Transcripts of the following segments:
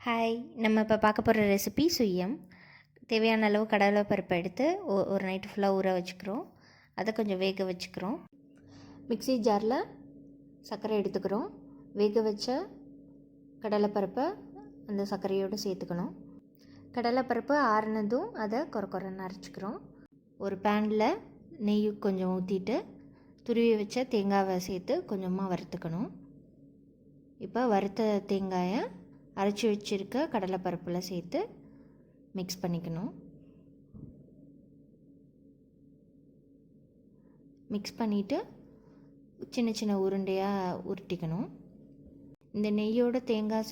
Hi, நம்ம இப்போ பார்க்க போகிற ரெசிபி சுய்யம். தேவையான அளவு கடலை பருப்பை எடுத்து ஒரு நைட்டு ஃபுல்லாக ஊற வச்சுக்கிறோம். அதை கொஞ்சம் வேக வச்சுக்கிறோம். மிக்ஸி ஜாரில் சர்க்கரை எடுத்துக்கிறோம். வேக வச்ச கடலைப்பருப்பை அந்த சர்க்கரையோடு சேர்த்துக்கணும். கடலைப்பருப்பு ஆறுனதும் அதை கொரன்னு அரைச்சிக்கிறோம். ஒரு பேனில் நெய் கொஞ்சம் ஊற்றிட்டு துருவி வச்ச தேங்காவை சேர்த்து கொஞ்சமாக வறுத்துக்கணும். இப்போ வறுத்த தேங்காயை அரைச்சி வச்சுருக்க கடலைப்பருப்பில் சேர்த்து மிக்ஸ் பண்ணிக்கணும். மிக்ஸ் பண்ணிவிட்டு சின்ன சின்ன உருண்டையாக உருட்டிக்கணும். இந்த நெய்யோட தேங்காய்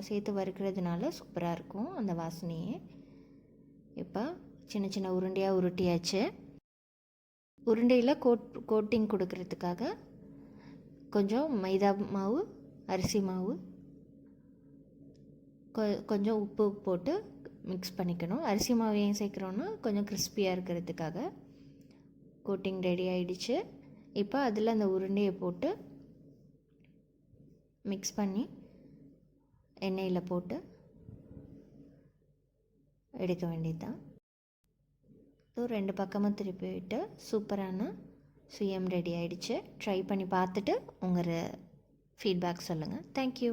சேர்த்து வறுக்கிறதுனால சூப்பராக இருக்கும் அந்த வாசனையே. இப்போ சின்ன சின்ன உருண்டையாக உருட்டியாச்சு. உருண்டையில் கோட்டிங் கொடுக்கறதுக்காக கொஞ்சம் மைதா மாவு, அரிசி மாவு, கொஞ்சம் உப்பு போட்டு மிக்ஸ் பண்ணிக்கணும். அரிசி மாவு ஏன் சேர்க்குறோன்னா கொஞ்சம் கிறிஸ்பியாக இருக்கிறதுக்காக. கோட்டிங் ரெடி ஆகிடுச்சு. இப்போ அதில் அந்த உருண்டையை போட்டு மிக்ஸ் பண்ணி எண்ணெயில் போட்டு எடுக்க வேண்டியது தான். ஸோ 2 பக்கமும் திருப்பி விட்டு சூப்பரான சுயம் ரெடி ஆகிடுச்சு. ட்ரை பண்ணி பார்த்துட்டு உங்கள் ஃபீட்பேக் சொல்லுங்கள். தேங்க்யூ.